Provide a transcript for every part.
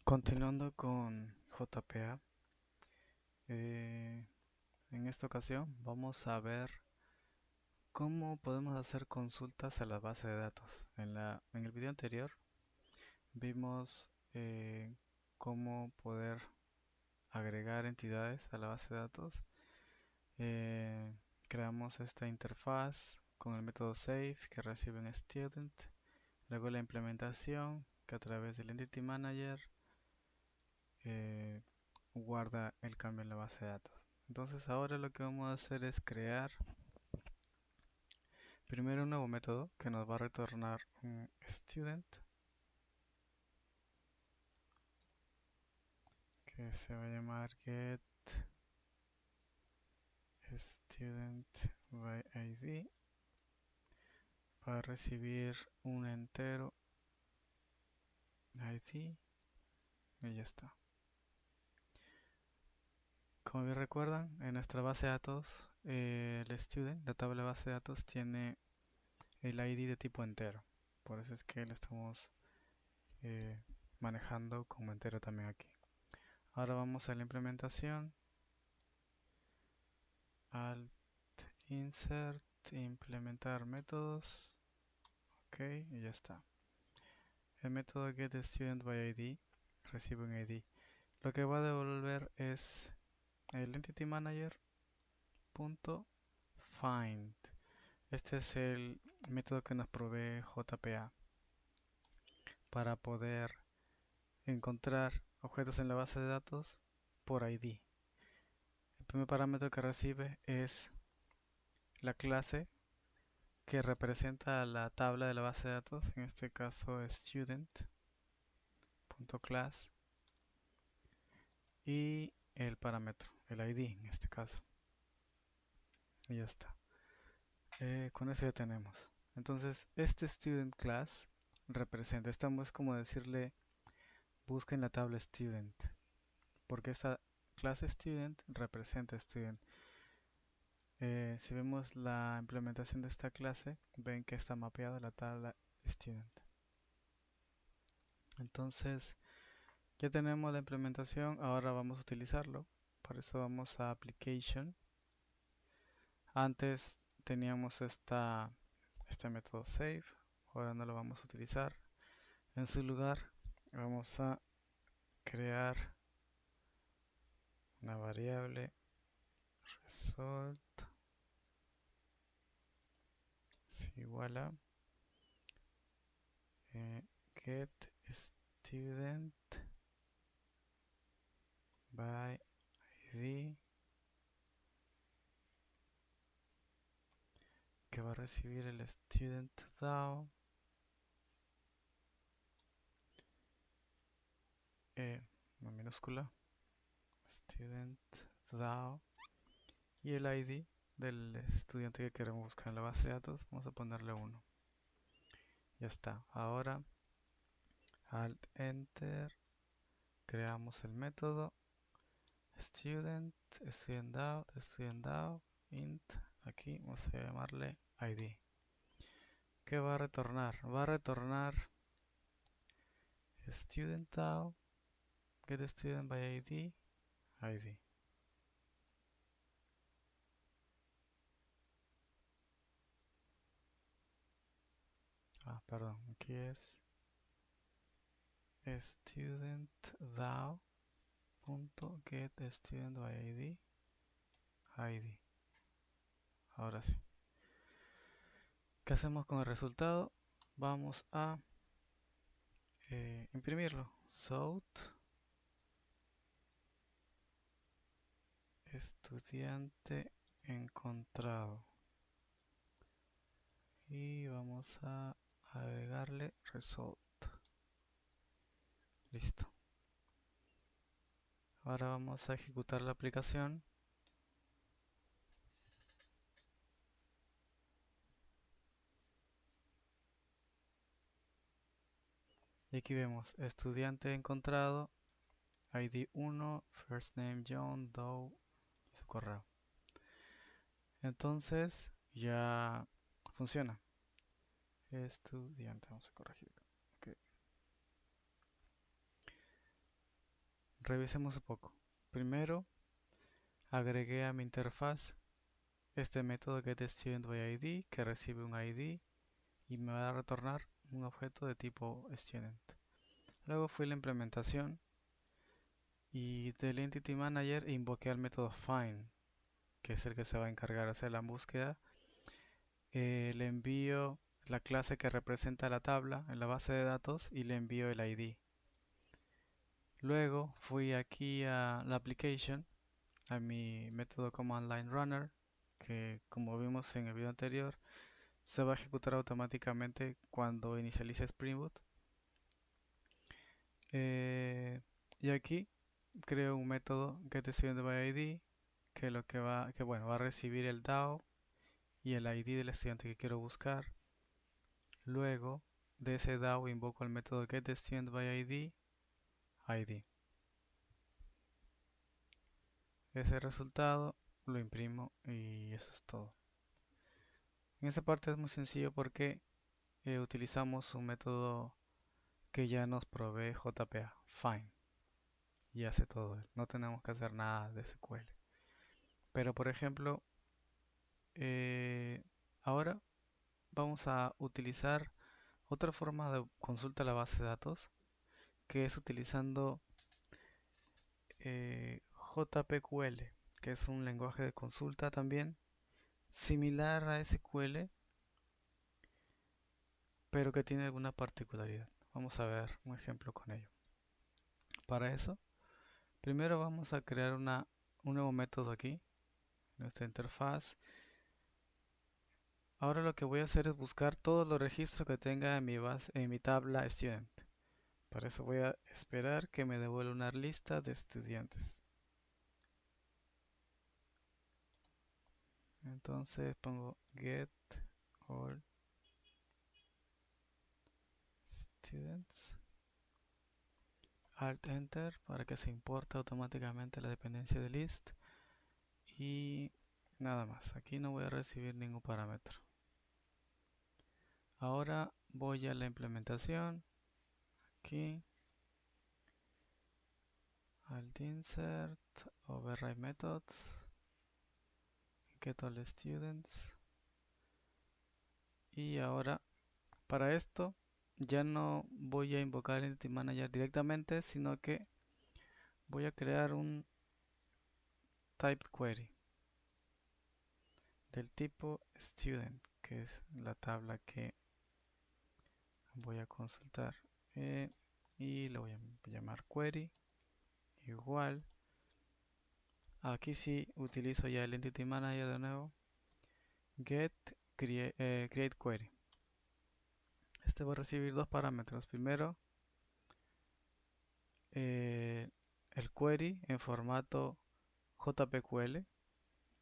Continuando con JPA, eh, en esta ocasión vamos a ver cómo podemos hacer consultas a la base de datos. En el video anterior vimos cómo poder agregar entidades a la base de datos. Eh, Creamos esta interfaz con el método save que recibe un student, luego la implementación que a través del Entity Manager eh, guarda el cambio en la base de datos. Entonces ahora lo que vamos a hacer es crear primero un nuevo método que nos va a retornar un student que se va a llamar get student by id para recibir un entero id y ya está. Como bien recuerdan, en nuestra base de datos, el student, la tabla de base de datos, tiene el id de tipo entero. Por eso es que lo estamos eh, manejando como entero también aquí. Ahora vamos a la implementación, alt insert, implementar métodos, ok, y ya está. El método getStudentById recibe un ID. Lo que va a devolver es el EntityManager.find. Este es el método que nos provee JPA para poder encontrar objetos en la base de datos por ID. El primer parámetro que recibe es la clase que representa la tabla de la base de datos, en este caso student.class, y el parámetro, el ID en este caso. Y ya está. Con eso ya tenemos. Entonces, este student class representa, estamos como decirle, busca en la tabla student, porque esta clase student representa student. Si vemos la implementación de esta clase, ven que está mapeada la tabla student. Entonces, ya tenemos la implementación, ahora vamos a utilizarlo. Por eso vamos a Application. Antes teníamos este método save, ahora no lo vamos a utilizar. En su lugar vamos a crear una variable result es igual a get student by id que va a recibir el student DAO una minúscula student DAO y el ID del estudiante que queremos buscar en la base de datos vamos a ponerle 1. Ya está. Ahora alt enter, creamos el método student, student.out, int, aquí vamos a llamarle id. ¿Qué va a retornar? Va a retornar student.out, get student by id, id. Perdón, aquí es student.get by id, id. Ahora sí. ¿Qué hacemos con el resultado? Vamos a imprimirlo. South estudiante encontrado. Y vamos a agregarle result. Listo. Ahora vamos a ejecutar la aplicación. Y aquí vemos estudiante encontrado, ID 1, first name John Doe y su correo. Entonces ya funciona. Estudiante, vamos a corregir. Okay. revisemos un poco. Primero, agregué a mi interfaz este método getStudentById que recibe un ID y me va a retornar un objeto de tipo student. Luego fui a la implementación y del Entity Manager invoqué al método find, que es el que se va a encargar de hacer la búsqueda. Le envío la clase que representa la tabla en la base de datos y le envío el ID. Luego fui aquí a la application, a mi método command line runner, que como vimos en el video anterior, se va a ejecutar automáticamente cuando inicialice Spring Boot. Y aquí creo un método getStudentById que lo que va, que bueno, va a recibir el DAO y el ID del estudiante que quiero buscar. Luego de ese DAO invoco el método getStudentById ID. Ese resultado lo imprimo y eso es todo. En esa parte es muy sencillo porque utilizamos un método que ya nos provee JPA, find, y hace todo él. No tenemos que hacer nada de SQL. Pero por ejemplo, eh, ahora vamos a utilizar otra forma de consulta a la base de datos, que es utilizando JPQL, que es un lenguaje de consulta también, similar a SQL, pero que tiene alguna particularidad. Vamos a ver un ejemplo con ello. Para eso, primero vamos a crear un nuevo método aquí, nuestra interfaz. Ahora lo que voy a hacer es buscar todos los registros que tenga en mi base, en mi tabla student. Para eso voy a esperar que me devuelva una lista de estudiantes. Entonces pongo get all students, alt enter para que se importe automáticamente la dependencia de list y nada más. Aquí no voy a recibir ningún parámetro. Ahora voy a la implementación, aquí, alt insert, override methods, get all students y ahora para esto ya no voy a invocar el Entity Manager directamente, sino que voy a crear un typed query del tipo student, que es la tabla que voy a consultar. Y le voy a llamar query igual. Aquí sí utilizo ya el Entity Manager de nuevo. Get create query. Este va a recibir dos parámetros. Primero, eh, el query en formato JPQL,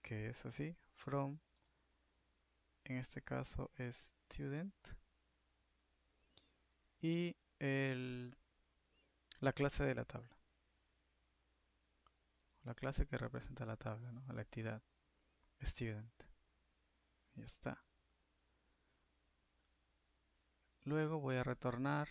que es así, from, en este caso es student, y la clase de la tabla, la clase que representa la tabla, ¿no? La entidad student. Ya está. Luego voy a retornar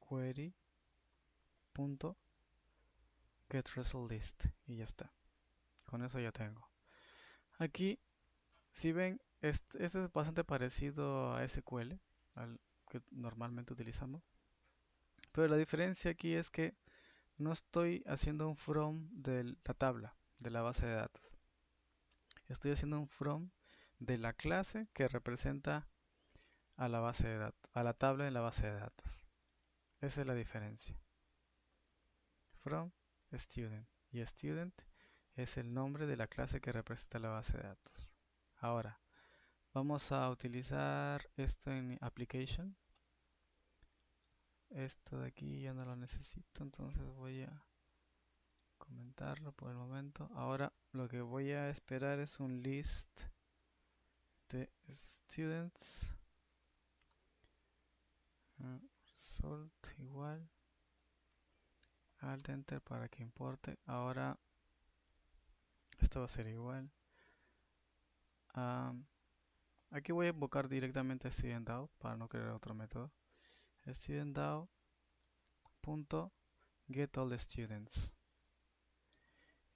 query.getResultList y ya está. Con eso ya tengo. Aquí, si ven, este es bastante parecido a SQL, al que normalmente utilizamos. Pero la diferencia aquí es que no estoy haciendo un from de la tabla, de la base de datos. Estoy haciendo un from de la clase que representa a la base de datos, a la tabla en la base de datos. Esa es la diferencia. From student. Y student es el nombre de la clase que representa la base de datos. Ahora, vamos a utilizar esto en application. Esto de aquí ya no lo necesito, entonces voy a comentarlo por el momento. Ahora lo que voy a esperar es un list de students. Result igual. Alt enter para que importe. Ahora esto va a ser igual. Aquí voy a invocar directamente a studentDAO para no crear otro método. studentDAO.getAllStudents. get all the students.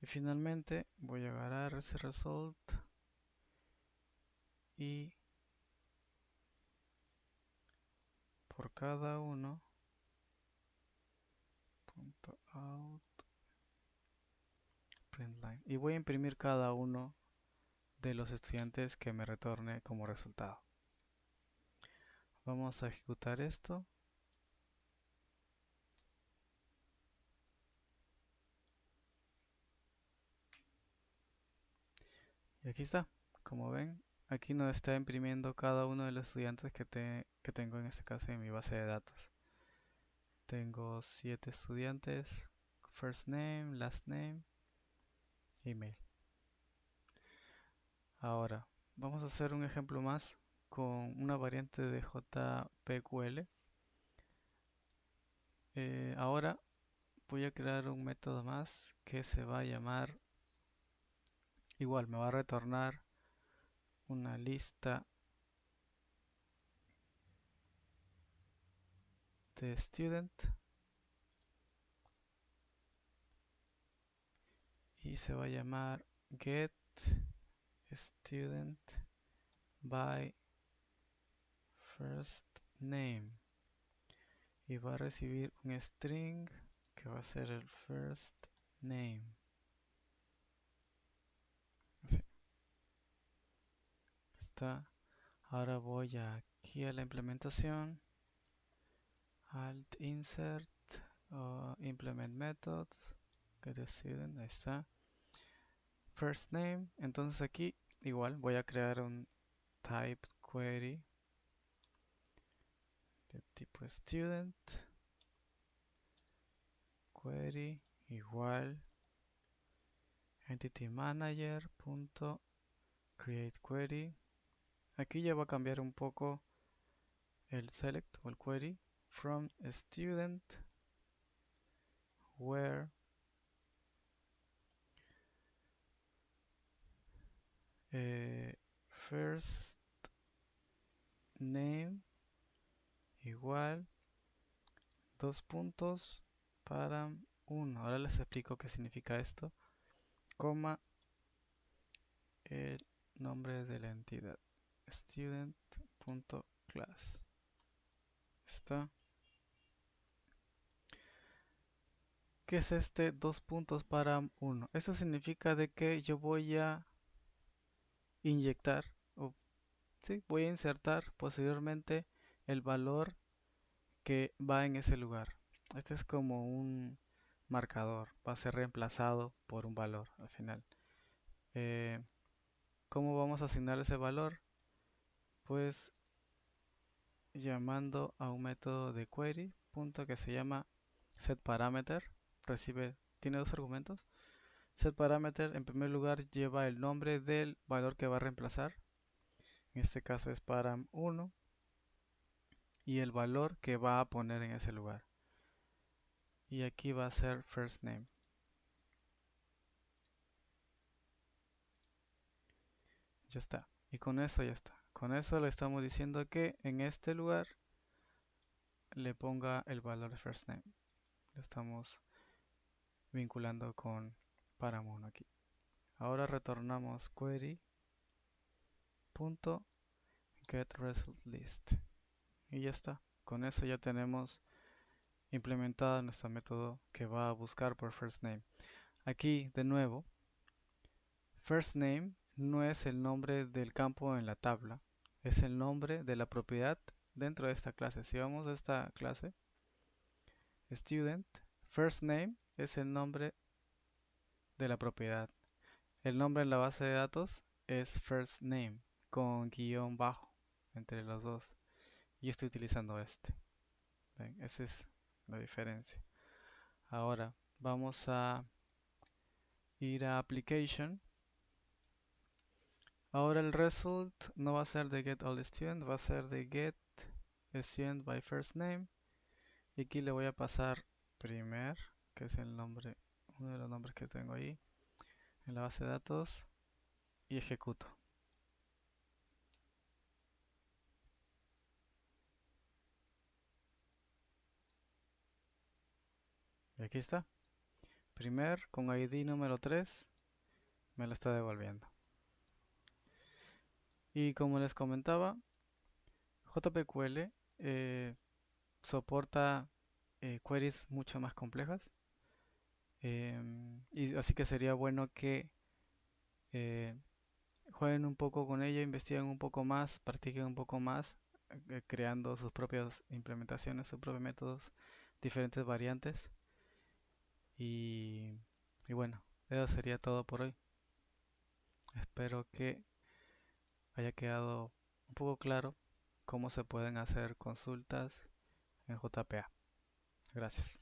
Y finalmente voy a agarrar ese result y por cada uno, punto out, println. Y voy a imprimir cada uno de los estudiantes que me retorne como resultado. Vamos a ejecutar esto. Y aquí está. Como ven, aquí nos está imprimiendo cada uno de los estudiantes que tengo en este caso en mi base de datos. Tengo 7 estudiantes, first name, last name, email. Ahora, vamos a hacer un ejemplo más con una variante de JPQL. Ahora voy a crear un método más que se va a llamar, igual me va a retornar una lista de student y se va a llamar get student by first name y va a recibir un string que va a ser el first name. Así está. Ahora voy aquí a la implementación, alt insert, implement method, get student, ahí está. First name, entonces aquí igual voy a crear un type query de tipo student, query igual entity manager punto create query. Aquí ya va a cambiar un poco el select o el query from student where first name igual dos puntos para 1. Ahora les explico qué significa esto, coma el nombre de la entidad student.class. ¿Está? ¿Qué es este dos puntos para 1? Eso significa de que yo voy a inyectar o sí, voy a insertar posteriormente el valor que va en ese lugar. Este es como un marcador, va a ser reemplazado por un valor al final. ¿Cómo vamos a asignar ese valor? Pues llamando a un método de query, punto que se llama setParameter, tiene dos argumentos. SetParameter en primer lugar lleva el nombre del valor que va a reemplazar, en este caso es param1, y el valor que va a poner en ese lugar. Y aquí va a ser first name. Ya está. Y con eso ya está. Con eso le estamos diciendo que en este lugar le ponga el valor de first name. Lo estamos vinculando con param1 aquí. Ahora retornamos query punto get result list y ya está. Con eso ya tenemos implementada nuestro método que va a buscar por first name. Aquí de nuevo, first name no es el nombre del campo en la tabla, es el nombre de la propiedad dentro de esta clase. Si vamos a esta clase, student, first name es el nombre de la propiedad. El nombre en la base de datos es first name con guión bajo entre los dos. Y estoy utilizando este. ¿Ven? Esa es la diferencia. Ahora vamos a ir a application. Ahora el result no va a ser de get all the student, va a ser de get student by first name. Y aquí le voy a pasar primer, que es el nombre, uno de los nombres que tengo ahí en la base de datos. Y ejecuto. Y aquí está. Primer con ID número 3 me lo está devolviendo. Y como les comentaba, JPQL soporta queries mucho más complejas. Y así que sería bueno que eh, jueguen un poco con ella, investiguen un poco más, practiquen un poco más, creando sus propias implementaciones, sus propios métodos, diferentes variantes. Y, y bueno, eso sería todo por hoy. Espero que haya quedado un poco claro cómo se pueden hacer consultas en JPA. Gracias.